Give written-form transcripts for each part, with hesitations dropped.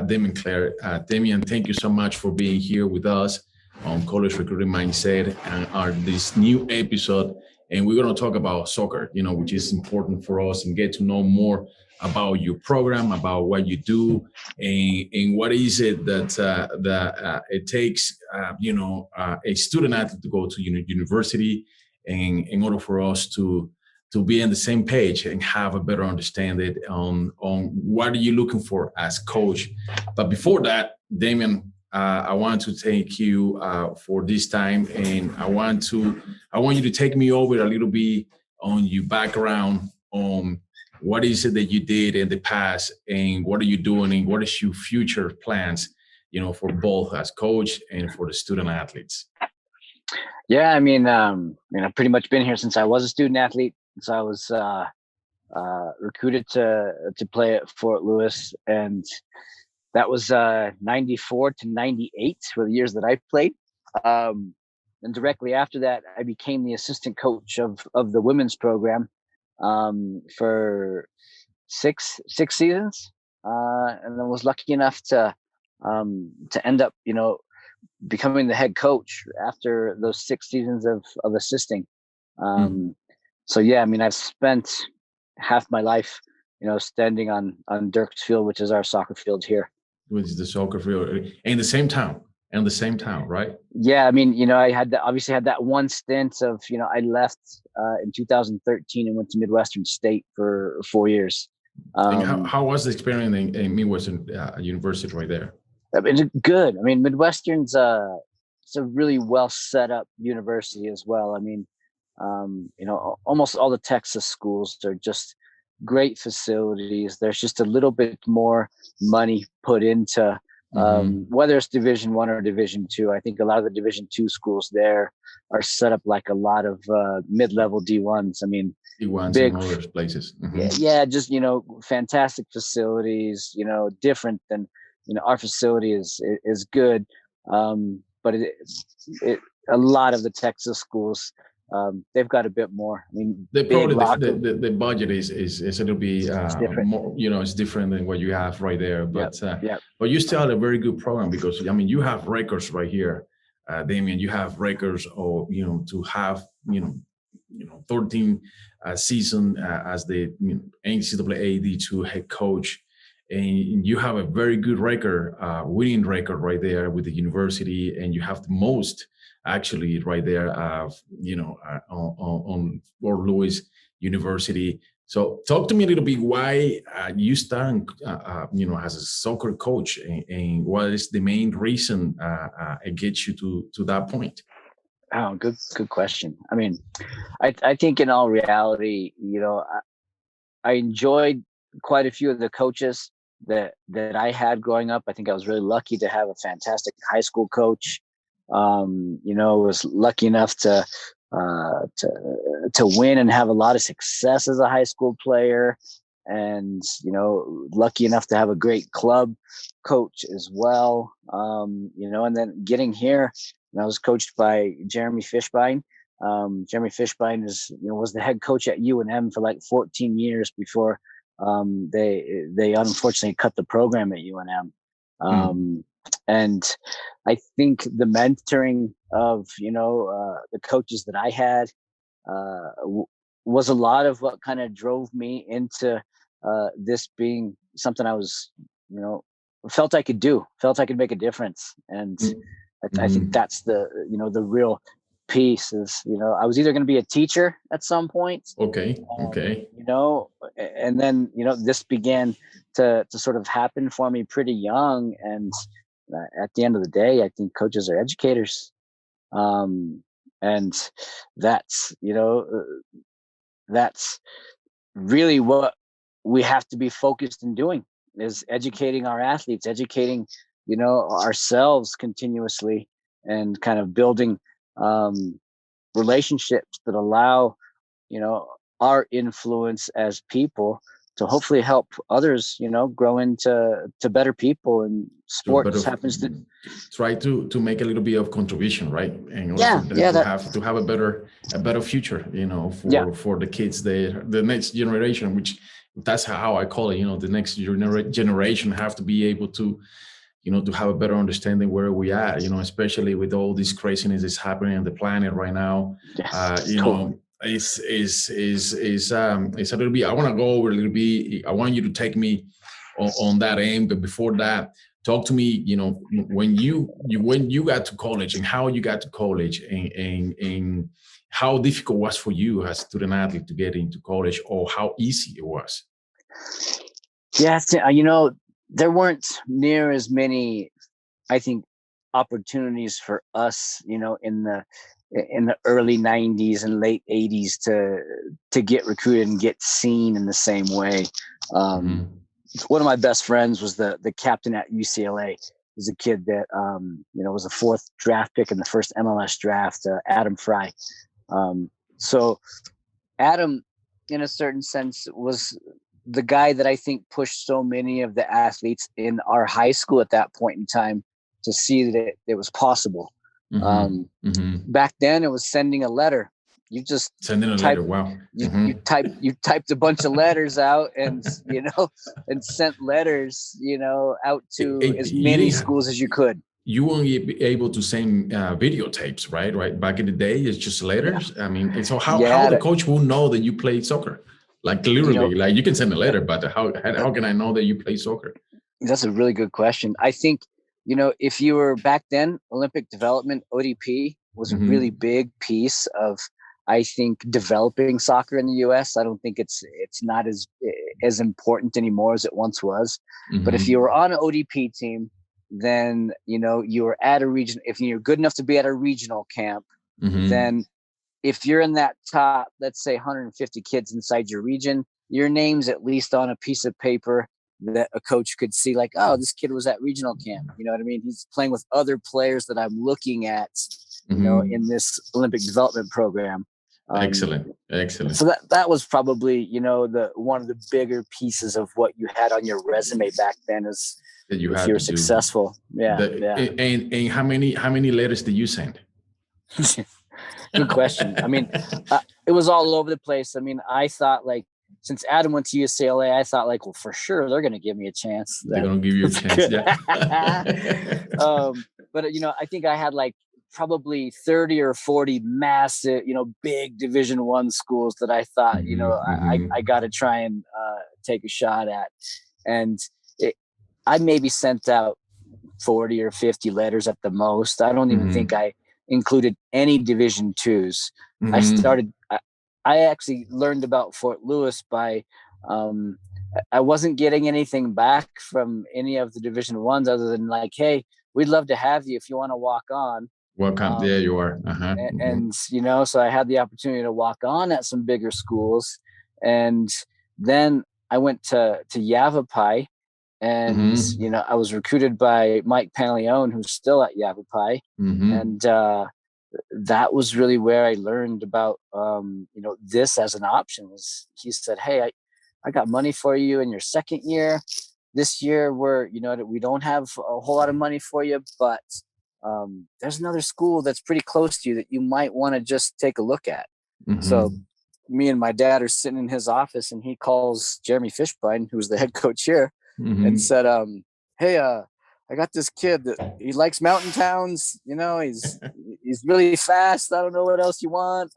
Damian Clarke. Damian, thank you so much for being here with us on College Recruiting Mindset and this new episode. And we're going to talk about soccer, which is important for us, and get to know more about your program, about what you do, and what is it that it takes, a student athlete to go to university, and in order for us to be on the same page and have a better understanding on what are you looking for as coach. But before that, Damian, I want to thank you for this time, and I want you to take me over a little bit on your background, on what is it that you did in the past, and what are you doing, and what is your future plans, for both as coach and for the student athletes. Yeah, I've pretty much been here since I was a student athlete. So I was recruited to play at Fort Lewis, and that was 94 to 98 were the years that I played. And directly after that, I became the assistant coach of the women's program for six seasons, and then was lucky enough to end up, becoming the head coach after those 6 seasons of assisting. So yeah, I've spent half my life, standing on Dirks Field, which is our soccer field here. Which is the soccer field in the same town, right? Yeah, I obviously had that one stint of, I left in 2013 and went to Midwestern State for 4 years. How was the experience in Midwestern University right there? It's good. Midwestern's it's a really well set up university as well. Almost all the Texas schools are just great facilities. There's just a little bit more money put into whether it's Division I or Division II. I think a lot of the Division II schools there are set up like a lot of mid-level D1s. D1s big, and other places. Yeah, just fantastic facilities. Different than our facility is good, but a lot of the Texas schools, they've got a bit more. The budget is a little bit more, it's different than what you have right there. But but you still have a very good program, because you have records right here, Damian. You have records of to have 13 season as the NCAA D2 head coach. And you have a very good record, winning record right there with the university, and you have the most actually right there, on Fort Lewis University. So talk to me a little bit why you started, as a soccer coach, and what is the main reason it gets you to that point? Oh, good question. I think in all reality, I enjoyed quite a few of the coaches that I had growing up. I think I was really lucky to have a fantastic high school coach. Was lucky enough to win and have a lot of success as a high school player, and lucky enough to have a great club coach as well. And then getting here, I was coached by Jeremy Fishbein. Jeremy Fishbein was the head coach at UNM for like 14 years before they unfortunately cut the program at UNM. And I think the mentoring of the coaches that I had was a lot of what kind of drove me into this being something I was felt I could do, felt I could make a difference. And I think that's the real piece is, I was either going to be a teacher at some point. Okay. And then, this began to sort of happen for me pretty young. And at the end of the day, I think coaches are educators. And that's really what we have to be focused in doing, is educating our athletes, educating, ourselves continuously, and kind of building relationships that allow, our influence as people to hopefully help others, grow into better people. And sports happens to try to make a little bit of contribution, right? And to have a better future, for the kids, the next generation, which that's how I call it. The next generation have to be able to, to have a better understanding where we are. Especially with all this craziness that's happening on the planet right now. Yes, totally. It's a little bit. I want to go over a little bit. I want you to take me on that aim, but before that, talk to me. When you got to college and how you got to college, and how difficult was for you as a student athlete to get into college, or how easy it was. Yeah, there weren't near as many, I think, opportunities for us, in the early 90s and late 80s to get recruited and get seen in the same way. One of my best friends was the captain at UCLA. He's a kid that was a 4th draft pick in the first MLS draft, Adam Fry. So Adam, in a certain sense, was the guy that I think pushed so many of the athletes in our high school at that point in time to see that it was possible. Back then, it was sending a letter. You just sending a letter. Wow. You typed a bunch of letters out, and and sent letters out to as many schools as you could. You won't be able to send videotapes, right? Back in the day, it's just letters. Yeah. I mean, so how the coach will know that you play soccer? Like literally, like you can send a letter, but how can I know that you play soccer? That's a really good question. I think, if you were back then, Olympic development, ODP was a really big piece of, I think, developing soccer in the U.S. I don't think it's not as important anymore as it once was. But if you were on an ODP team, then, you were at a region. If you're good enough to be at a regional camp, then if you're in that top, let's say 150 kids inside your region, your name's at least on a piece of paper that a coach could see, like, oh, this kid was at regional camp. You know what I mean? He's playing with other players that I'm looking at, in this Olympic development program. Excellent. So that was probably, the one of the bigger pieces of what you had on your resume back then, is that you were successful. And how many letters did you send? Good question. I mean, it was all over the place. I mean, I thought, like, since Adam went to UCLA, I thought, like, well, for sure they're going to give me a chance. They're going to give you a chance. Yeah. But I think I had like probably 30 or 40 massive, big Division I schools that I thought, I got to try and take a shot at. And I maybe sent out 40 or 50 letters at the most. I don't even think I included any Division IIs. I actually learned about Fort Lewis by, I wasn't getting anything back from any of the Division I's other than like, hey, we'd love to have you if you want to walk on. Welcome. There you are. And so I had the opportunity to walk on at some bigger schools. And then I went to Yavapai, and, I was recruited by Mike Panleone, who's still at Yavapai. And that was really where I learned about, this as an option. He said, hey, I got money for you in your second year. This year we don't have a whole lot of money for you, but there's another school that's pretty close to you that you might want to just take a look at. So me and my dad are sitting in his office, and he calls Jeremy Fishbein, who's the head coach here, and said, hey, I got this kid that he likes mountain towns. He's really fast. I don't know what else you want.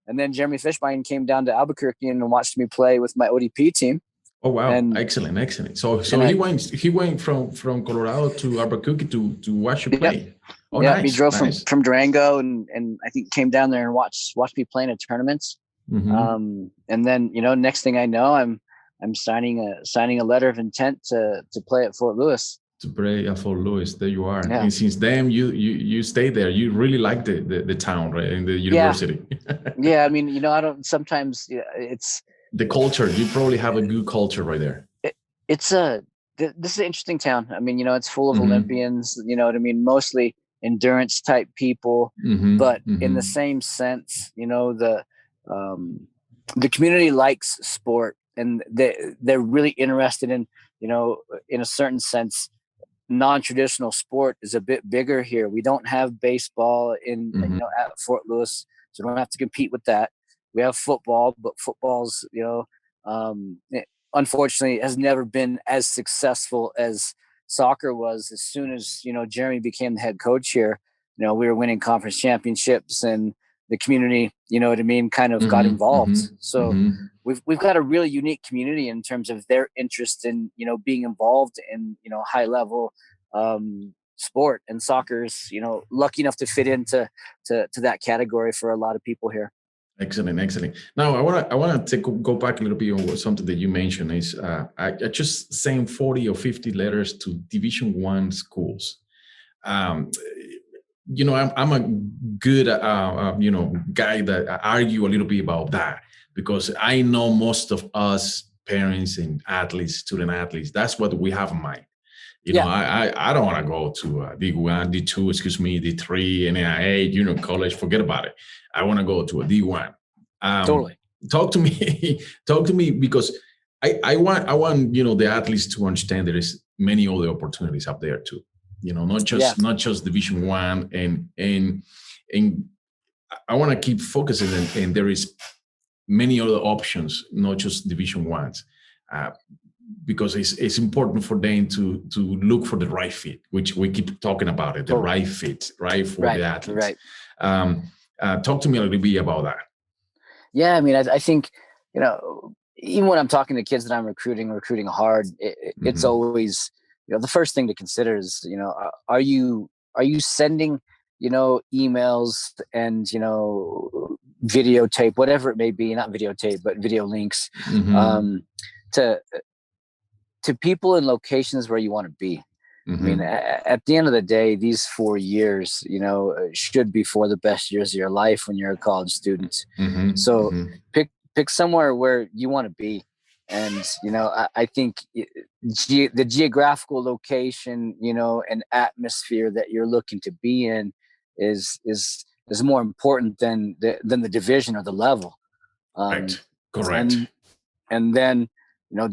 And then Jeremy Fishbein came down to Albuquerque and watched me play with my ODP team. Oh wow! Excellent. So he went from Colorado to Albuquerque to watch you play. Yep. Oh, yeah, nice, he drove from Durango and I think came down there and watched me play in a tournament. And then next thing I know, I'm signing a letter of intent to play at Fort Lewis. To play at Fort Lewis, there you are. Yeah. And since then, you stay there. You really like the town, right, and the university. Yeah, I mean, I don't. Sometimes it's the culture. You probably have a good culture right there. This is an interesting town. I mean, it's full of Olympians. You know what I mean? Mostly endurance type people, but in the same sense, the community likes sport, and they're really interested in, in a certain sense, non-traditional sport is a bit bigger here. We don't have baseball at Fort Lewis, so we don't have to compete with that. We have football, but football's unfortunately has never been as successful as soccer was. As soon as, Jeremy became the head coach here, we were winning conference championships, and the community, kind of got involved. So we've got a really unique community in terms of their interest in, being involved in, high level sport, and soccer's, lucky enough to fit into that category for a lot of people here. Excellent. Now I want to go back a little bit on something that you mentioned is I just sent 40 or 50 letters to Division I schools. I'm a good guy that argue a little bit about that, because I know most of us parents and athletes, student athletes, that's what we have in mind. I don't want to go to D1, D2, D3, NAIA, college, forget about it. I want to go to a D1. Totally. Talk to me, because I want the athletes to understand there is many other opportunities up there too. Not just Division I, and I want to keep focusing, and there is many other options, not just Division I. Because it's important for them to look for the right fit, which we keep talking about it, the right fit, right, for the athletes. Right. Talk to me a little bit about that. Yeah, I mean, I think, even when I'm talking to kids that I'm recruiting hard, it's always, the first thing to consider is, are you sending, emails and, videotape, whatever it may be, not videotape, but video links, to people in locations where you want to be. I mean, at the end of the day, these 4 years, should be for the best years of your life when you're a college student. So pick somewhere where you want to be. And, I think the geographical location, and atmosphere that you're looking to be in is more important than the division or the level. Correct. And then,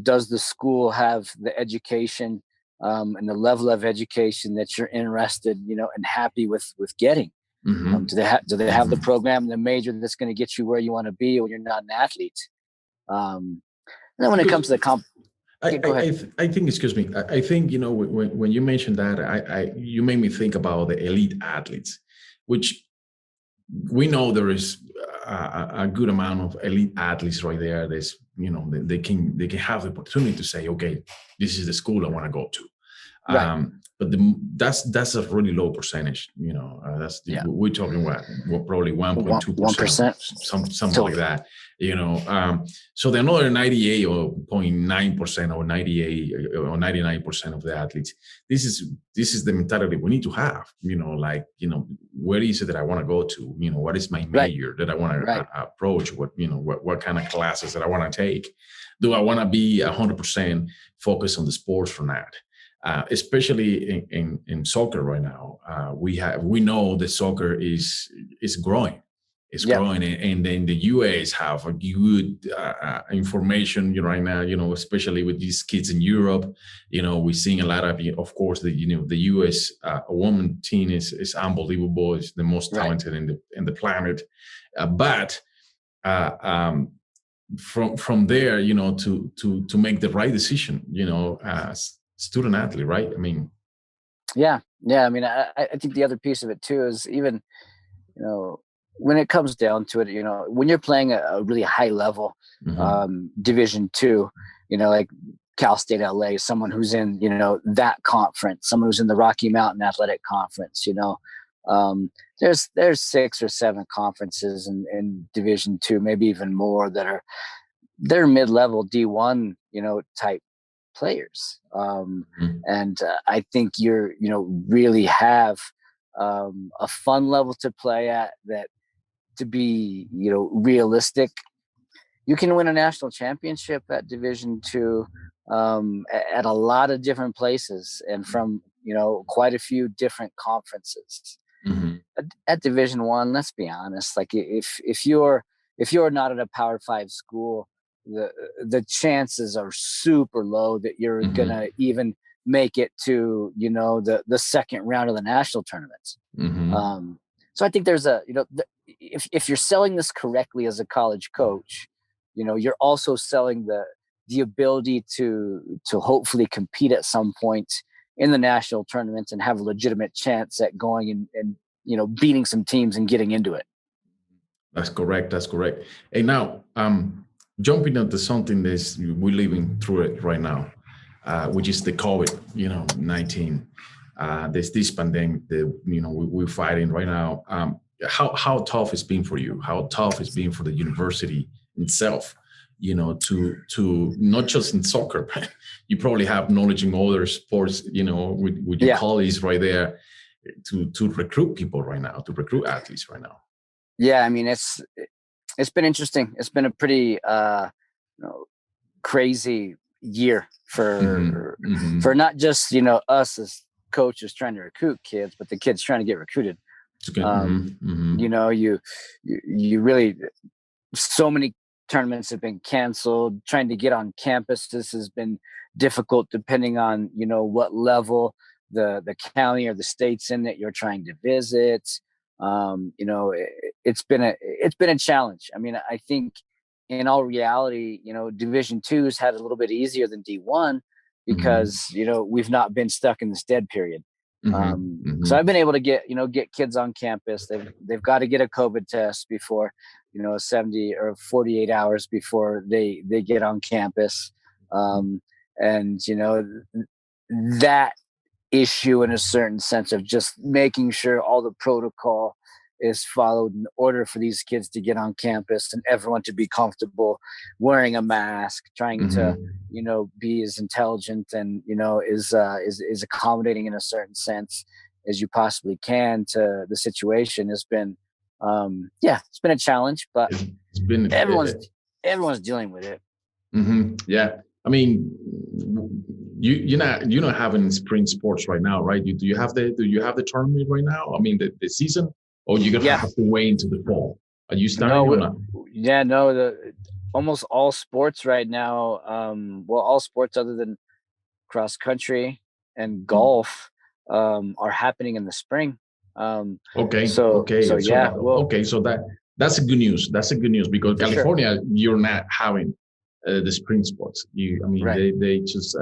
does the school have the education and the level of education that you're interested, and happy with getting? Do they have the program and the major that's going to get you where you want to be when you're not an athlete? And then when it comes to the I think, excuse me, I think, when you mentioned that, you made me think about the elite athletes, which we know there is a good amount of elite athletes right there. There's, they can have the opportunity to say, okay, this is the school I want to go to. But that's a really low percentage. We're talking probably 1.2%, something like that. So the another 98 or 0.9% or 98 or 99% of the athletes, this is the mentality we need to have. Where is it that I want to go to? What is my major that I want to approach? What kind of classes that I want to take? Do I want to be 100% focused on the sports or not? Especially in soccer right now, we know that soccer is growing. It's growing, and then the US have a good information right now. Especially with these kids in Europe, we're seeing a lot of course, the US women team is unbelievable. It's the most talented in the planet, but from there, to make the right decision, as student athlete, right? I mean, I mean, I think the other piece of it too is even, when it comes down to it, when you're playing a really high level Division II, like Cal State LA, someone who's in, that conference, someone who's in the Rocky Mountain Athletic Conference, there's 6 or 7 conferences in Division II, maybe even more, they're mid-level D1, type players. And I think you're, really have a fun level to play at, that to be, realistic. You can win a national championship at Division II at a lot of different places and from, quite a few different conferences. At Division I, let's be honest, like if you're not at a Power 5 school, the chances are super low that you're gonna even make it to, the second round of the national tournament. So I think there's if you're selling this correctly as a college coach, you're also selling the ability to hopefully compete at some point in the national tournaments and have a legitimate chance at going and beating some teams and getting into it. That's correct. That's correct. And now, jumping into something that we're living through it right now, which is the COVID-19. There's this pandemic that we're fighting right now. How tough it's been for you? How tough it's been for the university itself? To not just in soccer, but you probably have knowledge in other sports. With your colleagues right there, to recruit people right now, to recruit athletes right now. Yeah, I mean, it's been interesting. It's been a pretty crazy year for not just us as coaches trying to recruit kids, but the kids trying to get recruited. You really, so many tournaments have been canceled. Trying to get on campus, this has been difficult depending on what level the county or the state's in that you're trying to visit. It's been a challenge. I mean, I think in all reality, Division II has had a little bit easier than D1 because we've not been stuck in this dead period. So I've been able to get kids on campus. They've got to get a COVID test before 70 or 48 hours before they get on campus, and that issue in a certain sense of just making sure all the protocol is followed in order for these kids to get on campus and everyone to be comfortable wearing a mask, trying to be as intelligent and is accommodating in a certain sense as you possibly can to the situation has been it's been a challenge, but everyone's dealing with it. Yeah, I mean, you're not having spring sports right now, right? Do you have the tournament right now? I mean, the season, or you're gonna have to wait into the fall? Are you starting or not? Yeah, no. Almost all sports right now, all sports other than cross country and golf are happening in the spring. That's a good news. That's a good news because California, you're not having the spring sports. They just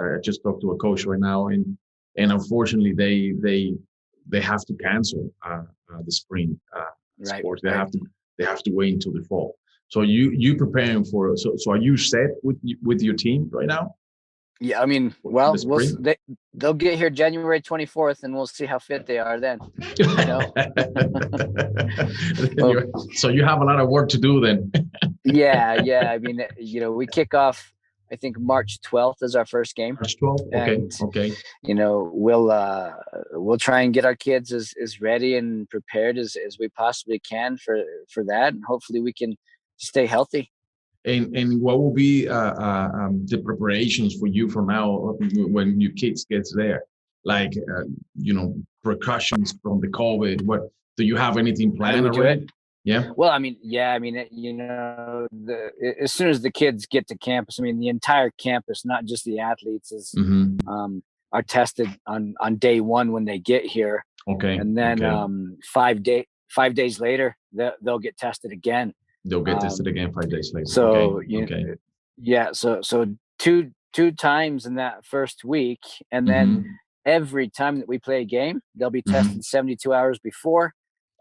talked to a coach right now, and unfortunately they have to cancel the spring sports. They have to wait until the fall. So you preparing for so are you set with your team right now? Yeah, I mean, they'll get here January 24th, and we'll see how fit they are then. So you have a lot of work to do then. Yeah. I mean, we kick off, I think March 12th is our first game. March 12th. Okay. We'll try and get our kids as ready and prepared as we possibly can for that, and hopefully we can stay healthy. And what will be the preparations for you from now when your kids gets there? Like, precautions from the COVID. What do you have anything planned already? Yeah. Well, as soon as the kids get to campus, I mean, the entire campus, not just the athletes, are tested on day one when they get here. Okay. And then 5 days later, they'll get tested again. They'll get tested again 5 days later. So so two times in that first week, and then every time that we play a game, they'll be tested 72 hours before,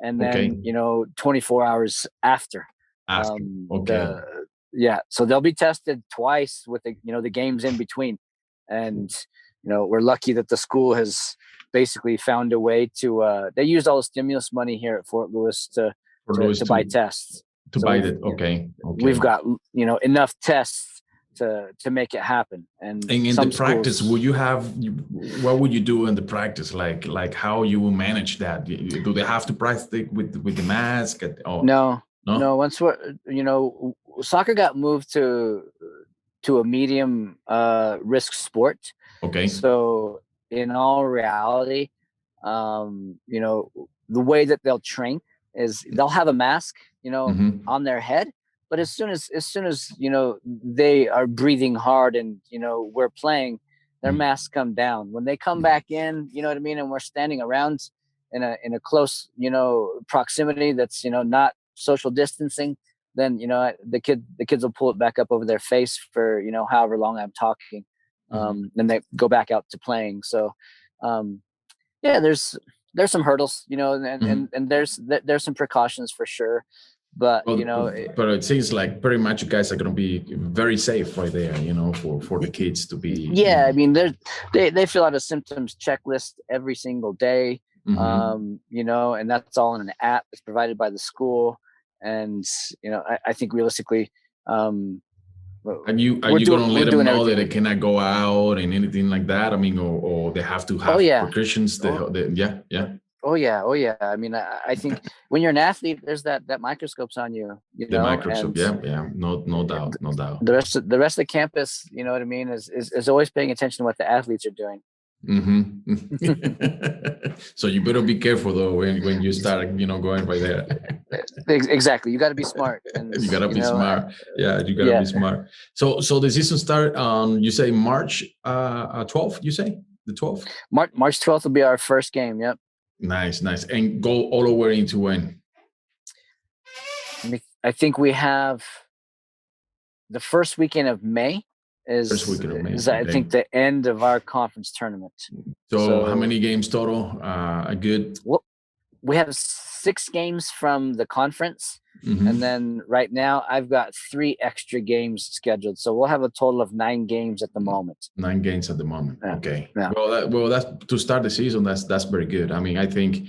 and then 24 hours after. So they'll be tested twice with the games in between, and we're lucky that the school has basically found a way to. They used all the stimulus money here at Fort Lewis to buy tests. We've got enough tests to make it happen. And in the practice, what would you do in the practice? Like how you will manage that? Do they have to practice with the mask? No. Once soccer got moved to a medium risk sport. Okay. So in all reality, the way that they'll train is they'll have a mask, on their head, but as soon as they are breathing hard and we're playing, their masks come down. When they come back in, and we're standing around in a close proximity that's not social distancing, then, the kids will pull it back up over their face for, however long I'm talking. Then they go back out to playing. So, yeah, there's some hurdles, and there's some precautions for sure. But, but it seems like pretty much you guys are going to be very safe right there, for the kids to be. Yeah. I mean, they fill out a symptoms checklist every single day, and that's all in an app that's provided by the school. And, I think realistically, are you going to let them know that they cannot go out and anything like that? I mean, or they have to have precautions. Yeah. Oh yeah. I mean, I think when you're an athlete, there's that microscope's on you. The microscope, yeah. No doubt. The rest of the campus, you know what I mean, is always paying attention to what the athletes are doing. So you better be careful though when you start, going right there. Exactly. You got to be smart. And, you got to be smart. Yeah, you got to be smart. So the season start on, you say March 12th. You say the 12th. March 12th will be our first game. Yep. Nice. And go all the way into when? I think we have the first weekend of May. Is I think the end of our conference tournament. So how many games total? A good. Well, we have 6 games from the conference, and then right now I've got 3 extra games scheduled. So we'll have a total of 9 games at the moment. 9 games at the moment. Yeah. Okay. Yeah. Well, that's to start the season. That's very good. I mean, I think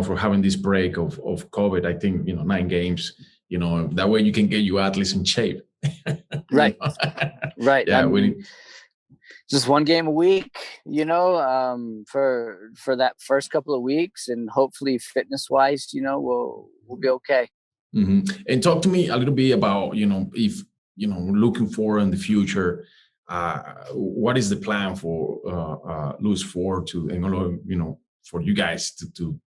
for having this break of COVID, I think 9 games. That way you can get your athletes in shape. Right. Right. Yeah. Just 1 game a week, for that first couple of weeks, and hopefully fitness wise, we'll be okay. And talk to me a little bit about, if, looking forward in the future, what is the plan for Louis Ford and, for you guys to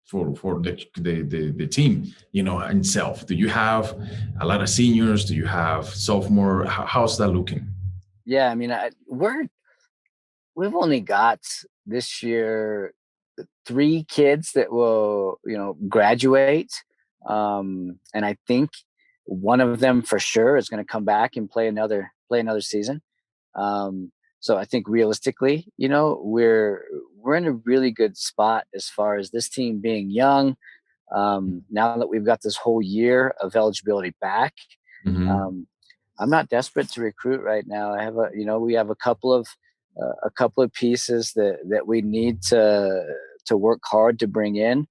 for the team, itself? Do you have a lot of seniors? Do you have sophomore? How's that looking? Yeah, I mean, we've only got this year 3 kids that will, graduate, and I think one of them for sure is going to come back and play another season. So I think realistically, we're in a really good spot as far as this team being young. Now that we've got this whole year of eligibility back, I'm not desperate to recruit right now. We have a couple of pieces that we need to work hard to bring in,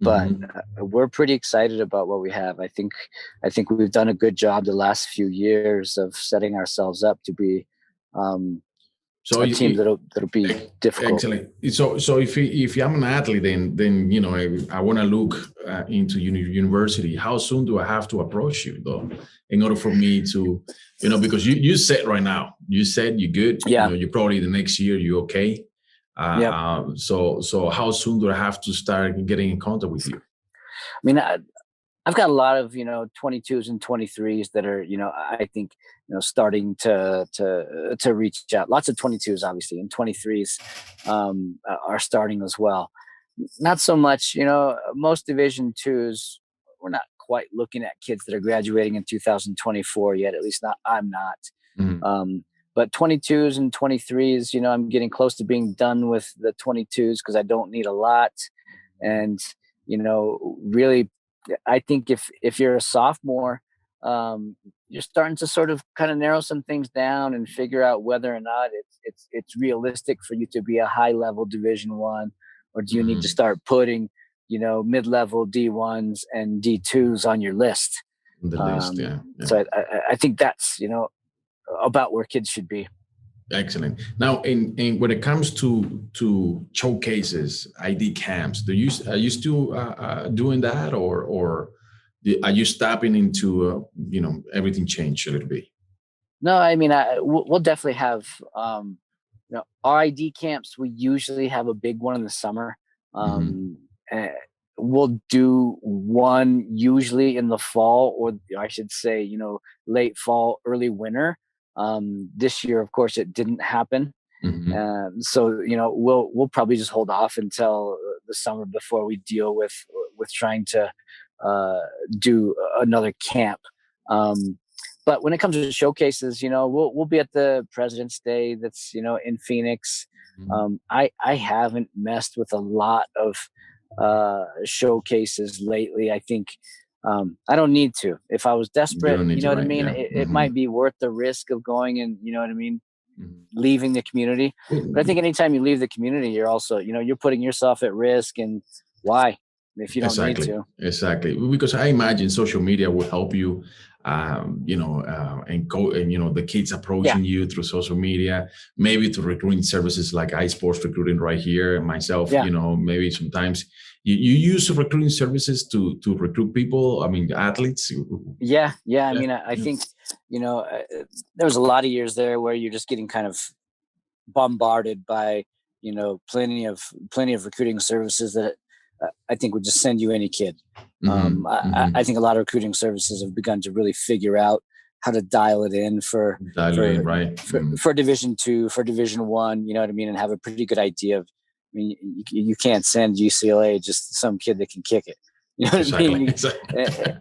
but we're pretty excited about what we have. I think we've done a good job the last few years of setting ourselves up to be a team that'll be difficult. Excellent. So if I'm an athlete, then I want to look into university. How soon do I have to approach you though, in order for me to, because you said right now, you said you're good. Yeah. You probably the next year you're okay. So how soon do I have to start getting in contact with you? I mean, I've got a lot of 22s and 23s that are I think starting to reach out. Lots of 22s obviously, and 23s are starting as well. Not so much, most Division IIs, we're not quite looking at kids that are graduating in 2024 yet. At least I'm not. But 22s and 23s, I'm getting close to being done with the 22s because I don't need a lot. And really, I think if you're a sophomore, you're starting to sort of kind of narrow some things down and figure out whether or not it's realistic for you to be a high level Division I, or do you need to start putting mid-level D1s and D2s on your list. The list, yeah. So I think that's about where kids should be. Excellent. Now, in when it comes to showcases, ID camps, are you still doing that, or are you stepping into everything changed a little bit? No, I mean, we'll definitely have our ID camps. We usually have a big one in the summer. We'll do one usually in the fall, or I should say, late fall, early winter. This year, of course, it didn't happen. So, we'll probably just hold off until the summer before we deal with trying to do another camp. But when it comes to showcases, we'll be at the President's Day that's, in Phoenix. I haven't messed with a lot of showcases lately. I think I don't need to. If I was desperate, you know what I mean? Yeah. It might be worth the risk of going and, you know what I mean? Mm-hmm. Leaving the community. But I think anytime you leave the community, you're also, you're putting yourself at risk. And why? If you don't need to. Exactly. Because I imagine social media will help you, and the kids approaching you through social media, maybe to recruiting services like iSports recruiting right here. Myself, maybe sometimes you use recruiting services to recruit people. I mean, athletes. Yeah. I mean, I think, there was a lot of years there where you're just getting kind of bombarded by, plenty of recruiting services that I think would just send you any kid. I think a lot of recruiting services have begun to really figure out how to dial it in for Division II, for Division I, you know what I mean? And have a pretty good idea of, I mean, you can't send UCLA just some kid that can kick it. You know what I mean?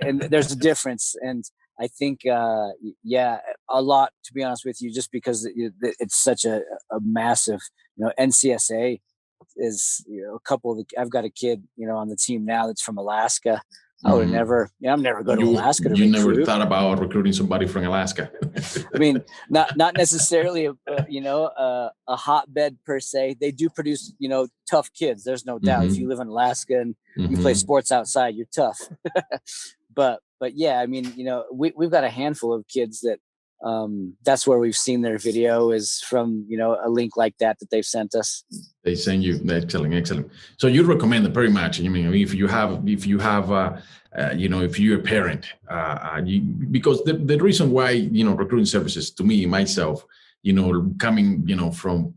And there's a difference. And I think, a lot, to be honest with you, just because it's such a massive, NCSA is, I've got a kid, on the team now that's from Alaska. I would never, I'm never going to Alaska to recruit. Never thought about recruiting somebody from Alaska. I mean, not necessarily, a hotbed per se. They do produce, tough kids. There's no doubt. If you live in Alaska and you play sports outside, you're tough. But yeah, I mean, we've got a handful of kids that that's where we've seen their video is from, a link like that they've sent us. They send you. Excellent. So you recommend it very much. I mean, if you have, if you're a parent, because the reason why, recruiting services to me, myself, coming, from,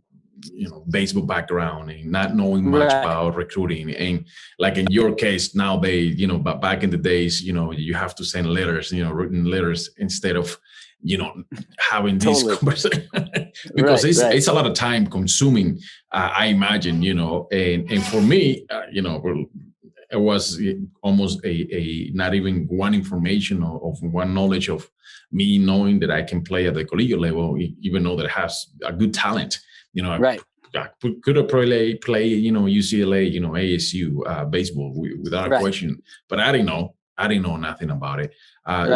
baseball background and not knowing much about recruiting, and like in your case now but back in the days, you have to send letters, written letters instead of, having this conversation because it's a lot of time consuming, I imagine, and for me, it was almost a not even one information of one knowledge of me knowing that I can play at the collegiate level, even though that has a good talent, I could have play, UCLA, ASU baseball without a question, but I didn't know nothing about it.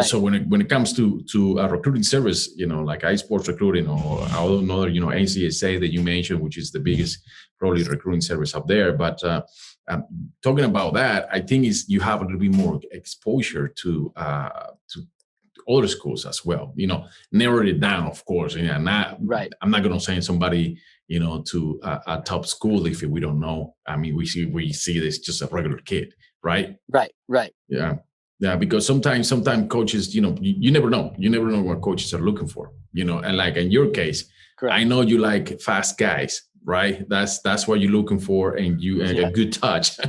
So when it comes to a recruiting service, like iSports recruiting or another, NCSA that you mentioned, which is the biggest probably recruiting service up there. But talking about that, I think you have a little bit more exposure to other schools as well. Narrow it down, of course. I'm not going to send somebody, to a top school if we don't know. I mean, we see this just a regular kid, right? Right. Yeah, because sometimes coaches, you never know. You never know what coaches are looking for, and like in your case, I know you like fast guys, right? That's what you're looking for, and a good touch.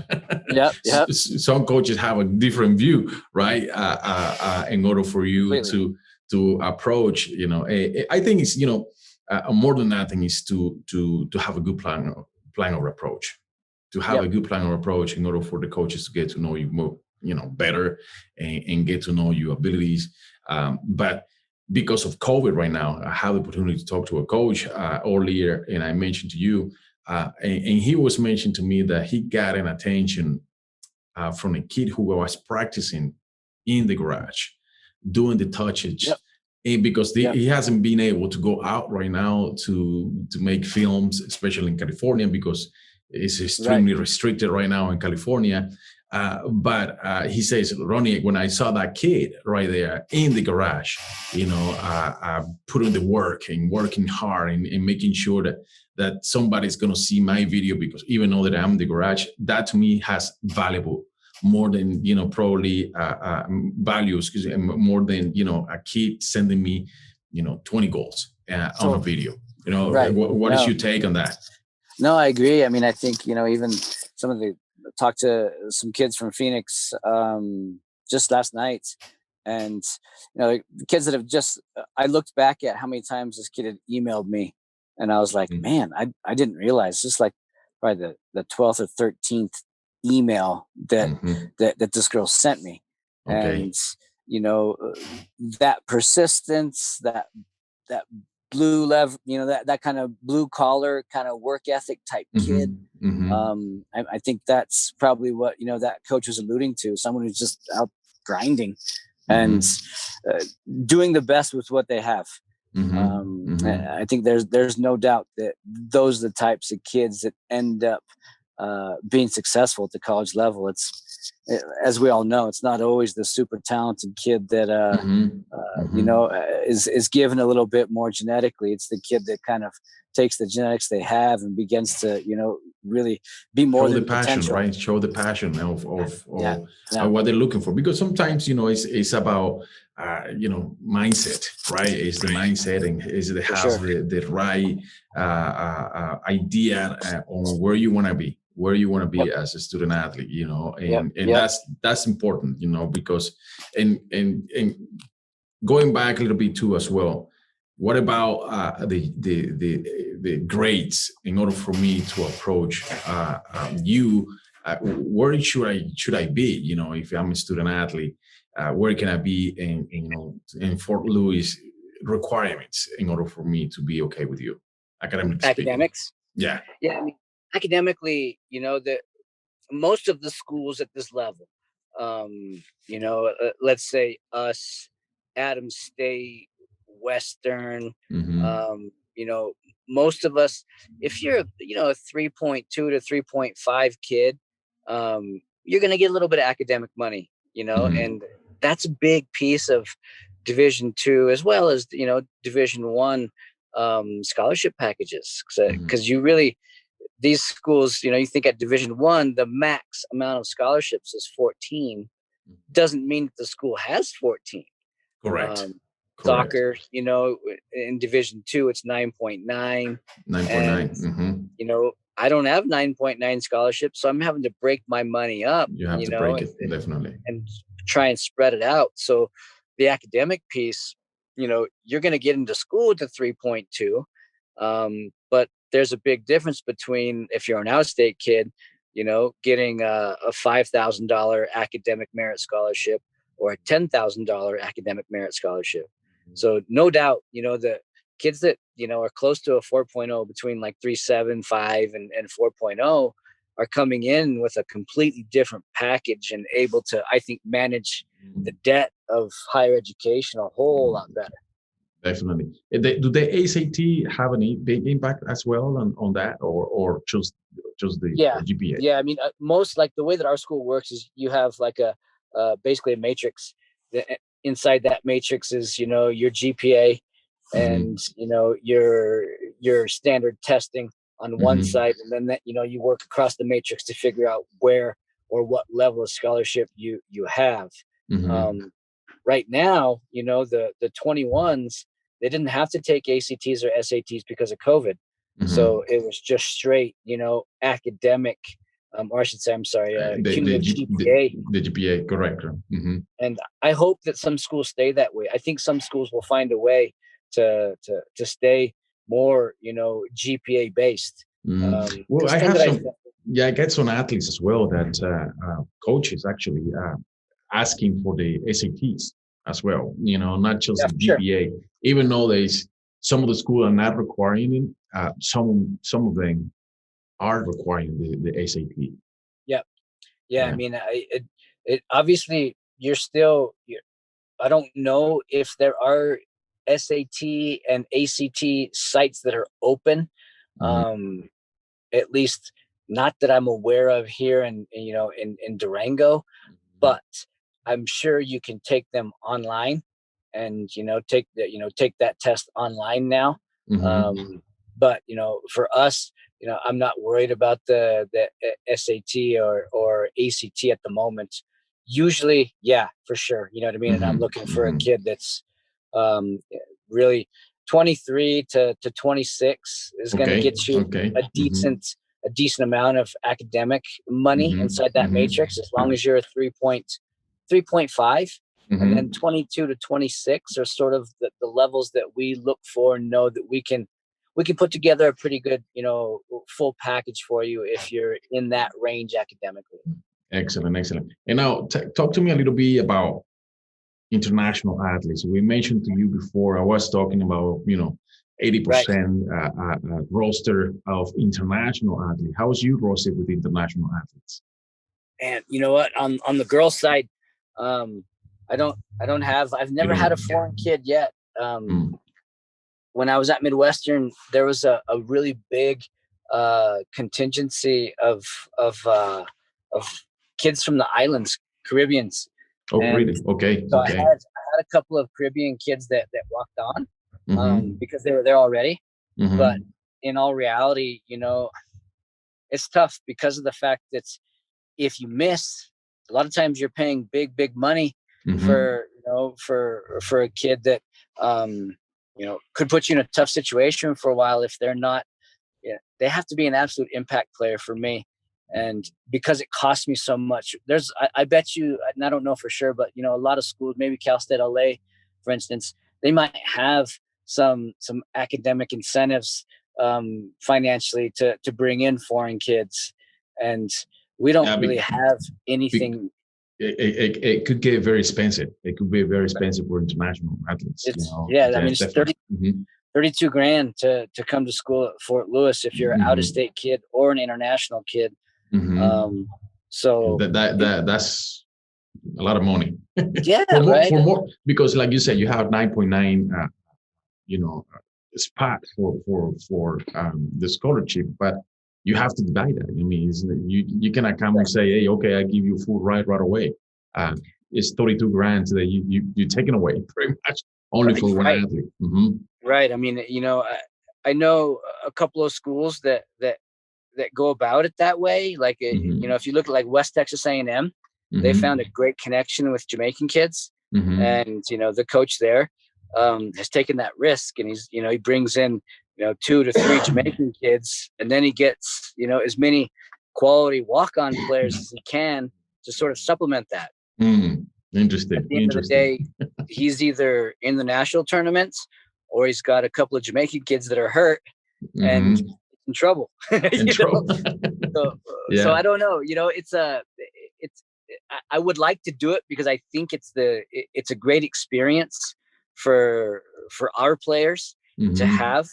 Yeah. Some coaches have a different view, right? In order for you to approach, I think it's, more than nothing is to have a good plan or approach, to have a good plan or approach in order for the coaches to get to know you more, better and get to know your abilities. But because of COVID right now, I have the opportunity to talk to a coach earlier, and I mentioned to you, and he was mentioning to me that he got an attention from a kid who was practicing in the garage, doing the touches. And because he hasn't been able to go out right now to make films, especially in California, because it's extremely restricted right now in California. But he says, Ronnie, when I saw that kid right there in the garage, putting the work and working hard and making sure that somebody's going to see my video, because even though that I'm in the garage, that to me has valuable more than, probably values, because more than, a kid sending me, 20 goals on a video. What is your take on that? No, I agree. I mean, I think, even some of talked to some kids from Phoenix just last night, and the kids that have I looked back at how many times this kid had emailed me, and I was like, man, I didn't realize this, like probably the 12th or 13th email that this girl sent me. Okay. And, that persistence, that blue level, that kind of blue collar kind of work ethic type kid. I think that's probably what, that coach was alluding to, someone who's just out grinding and doing the best with what they have. I think there's no doubt that those are the types of kids that end up being successful at the college level. As we all know, it's not always the super talented kid that is given a little bit more genetically. It's the kid that kind of takes the genetics they have and begins to really be more than potential. Right? Show the passion of what they're looking for, because sometimes it's about mindset, right? It's the mindset, and is it has the right idea on where you want to be. As a student athlete, that's important, because and going back a little bit too as well. What about the grades in order for me to approach you? Where should I be? If I'm a student athlete, where can I be in Fort Lewis requirements in order for me to be okay with you? Academics? Yeah. Yeah. I mean, academically, most of the schools at this level, let's say us, Adams State, Western, most of us, if you're, a 3.2 to 3.5 kid, you're going to get a little bit of academic money, and that's a big piece of Division II, as well as, Division I scholarship packages. Because these schools, you think at Division I, the max amount of scholarships is 14. Doesn't mean that the school has 14. Correct. Soccer, in Division II, it's 9.9. 9.9. I don't have 9.9 scholarships, so I'm having to break my money up. You have to break it, definitely, and try and spread it out. So the academic piece, you're going to get into school with a 3.2, but there's a big difference between, if you're an out-of-state kid, getting a $5,000 academic merit scholarship or a $10,000 academic merit scholarship. So no doubt, the kids that, are close to a 4.0, between like 3.7, 5 and 4.0, are coming in with a completely different package and able to, I think, manage the debt of higher education a whole lot better. Definitely. Do the ACT have any big impact as well on that, or just the GPA? Yeah, I mean, most, like, the way that our school works is you have like basically a matrix. Inside that matrix is, your GPA and, your standard testing on one side, and then that, you work across the matrix to figure out where or what level of scholarship you have. Right now, the 21s, they didn't have to take ACTs or SATs because of COVID. So it was just straight, academic, or I should say, I'm sorry, cumulative GPA. The GPA, correct. And I hope that some schools stay that way. I think some schools will find a way to stay more, GPA based. Well, I get some athletes as well that coaches actually asking for the SATs as well, not just the GPA. Sure. Even though some of the schools are not requiring it, some of them are requiring the SAT. Yeah. I mean, it obviously I don't know if there are SAT and ACT sites that are open. At least not that I'm aware of here in Durango, but I'm sure you can take them online and, take that test online now. But, for us, I'm not worried about the SAT or ACT at the moment. Usually, yeah, for sure. You know what I mean? And I'm looking for a kid that's really 23 to 26 is going to get you a decent amount of academic money inside that matrix, as long as you're a 3.5. And then 22 to 26 are sort of the levels that we look for and know that we can put together a pretty good, full package for you if you're in that range academically. Excellent, excellent. And now talk to me a little bit about international athletes. We mentioned to you before, I was talking about, 80% roster of international athletes. How is you rostered with international athletes? And you know what, on the girls' side, I've never had a foreign kid yet. When I was at Midwestern, there was a really big contingency of kids from the islands, Caribbeans. Oh, really? Okay. So okay. I had a couple of Caribbean kids that walked on because they were there already. Mm-hmm. But in all reality, it's tough because of the fact that if you miss, a lot of times you're paying big money for a kid that could put you in a tough situation for a while if they're not. Yeah, they have to be an absolute impact player for me. And because it costs me so much, I bet you, and I don't know for sure, but a lot of schools, maybe Cal State LA, for instance, they might have some academic incentives financially to bring in foreign kids, and we don't really have anything. It could get very expensive. It could be very expensive for international athletes. I mean, it's 32 grand to come to school at Fort Lewis if you're an out-of-state kid or an international kid. So that's a lot of money. Yeah, for more, because like you said, you have 9.9 spot for the scholarship, but you have to divide that. I mean, you cannot come and say, hey, okay, I give you full ride right away. It's 32 grand that you're taking away pretty much only for one athlete. Right. I mean, I know a couple of schools that go about it that way. Like, if you look at like West Texas A&M, they found a great connection with Jamaican kids, and the coach there has taken that risk, and he brings in 2 to 3 Jamaican kids, and then he gets as many quality walk-on players as he can to sort of supplement that. Interesting. At the end of the day, he's either in the national tournaments or he's got a couple of Jamaican kids that are hurt and in trouble. So I don't know. I would like to do it because I think it's a great experience for our players to have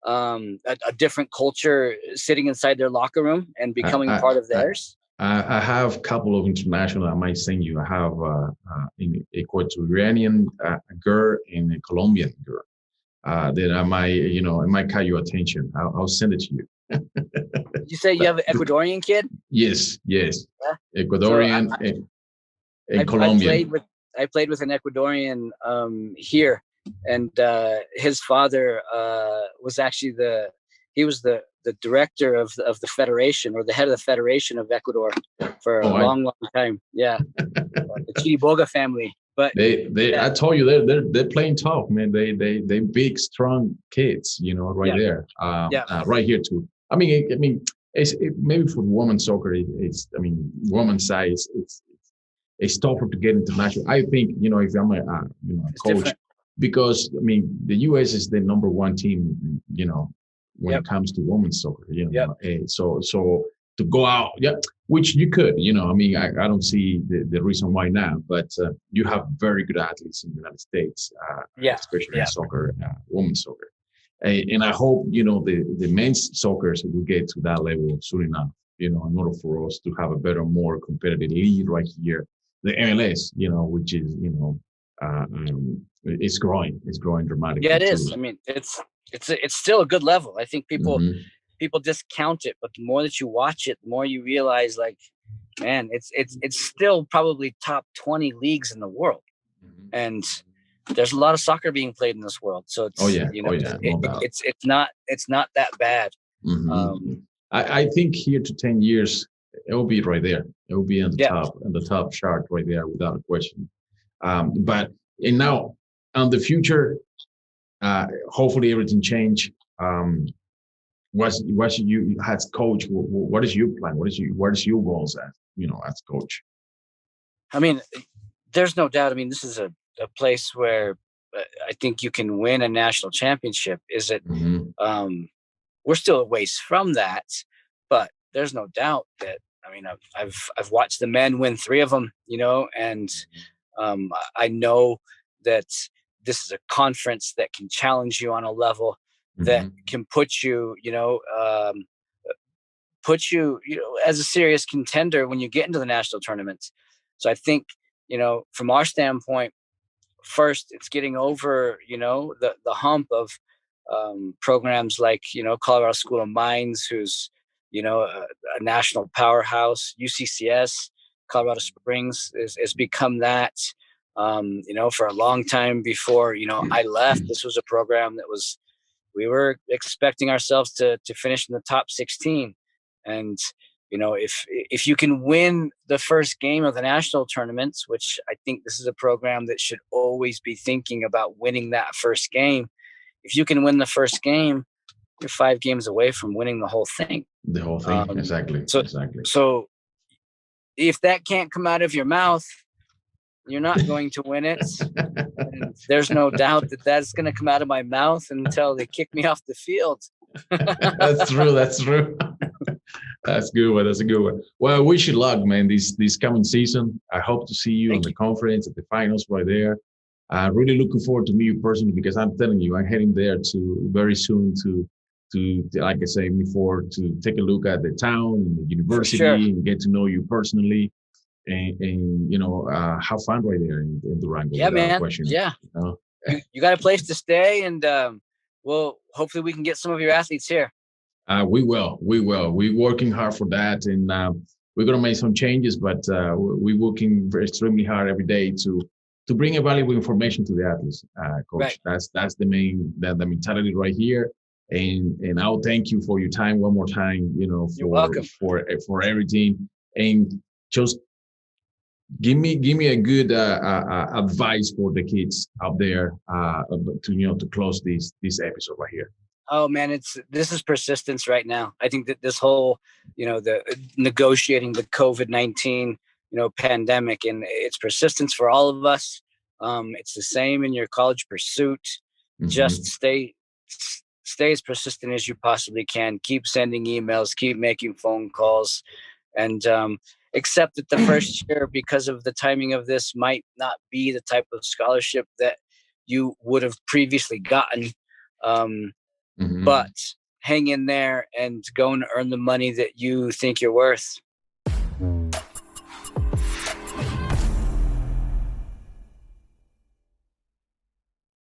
a different culture sitting inside their locker room and becoming part of theirs. I have a couple of international I might send you. I have an Ecuadorian girl and a Colombian girl that I might, it might catch your attention. I'll send it to you. You say you have an Ecuadorian kid? Yes. Yeah. Ecuadorian and Colombian. I played with an Ecuadorian here, and his father was actually the director of the federation, or the head of the federation of Ecuador for a long time. Yeah, the Chiriboga family. But I told you they're playing tough, man. They big strong kids, right there. Right here too. I mean, it's maybe for women's soccer, women's side, it's tougher to get international. I think if I'm a coach, different. Because the U.S. is the number one team, when it comes to women's soccer, so to go out, which you could, I don't see the reason why not, but you have very good athletes in the United States, especially in soccer, women's soccer. And I hope, the men's soccer will get to that level soon enough, in order for us to have a better, more competitive league right here. The MLS, which is, it's growing dramatically. Yeah, it is. It's still a good level. I think people discount it, but the more that you watch it, the more you realize, like, man, it's still probably top 20 leagues in the world, and there's a lot of soccer being played in this world. So it's it's not that bad. I think here to 10 years, it will be right there. It will be on the top chart right there without a question. But now on the future, hopefully everything change. What's you as coach? What is your plan? What is your goals as coach? There's no doubt. This is a place where I think you can win a national championship. Is it? We're still a ways from that, but there's no doubt that I mean, I've watched the men win 3 of them, and I know that this is a conference that can challenge you on a level that can put you, as a serious contender when you get into the national tournaments. So I think, from our standpoint, first it's getting over, the hump of programs like, Colorado School of Mines, who's, a national powerhouse. UCCS, Colorado Springs has become that, for a long time before, I left. This was a program that we were expecting ourselves to finish in the top 16. And, if you can win the first game of the national tournaments, which I think this is a program that should always be thinking about winning that first game. If you can win the first game, you're 5 games away from winning the whole thing. The whole thing, exactly. So if that can't come out of your mouth, you're not going to win it. And there's no doubt that that's going to come out of my mouth until they kick me off the field. That's true. That's a good one. That's a good one. Well, I wish you luck, man, this coming season. I hope to see you on the conference at the finals right there. Really looking forward to meet you personally, because I'm telling you, I'm heading there very soon to like I said before, to take a look at the town and the university and get to know you personally, and have fun right there in Durango. Yeah, man. Question, yeah. You got a place to stay, and hopefully we can get some of your athletes here. We will. We're working hard for that, and we're going to make some changes, but we're working extremely hard every day to bring valuable information to the athletes, Coach. Right. That's the mentality right here. And I'll thank you for your time one more time, You're welcome. for everything. And just give me a good advice for the kids out there to close this episode right here. Oh man, this is persistence right now. I think that this whole, the negotiating the COVID-19, pandemic, and it's persistence for all of us. It's the same in your college pursuit. Just stay as persistent as you possibly can. Keep sending emails, keep making phone calls, and accept that the first year, because of the timing of this, might not be the type of scholarship that you would have previously gotten. But hang in there and go and earn the money that you think you're worth.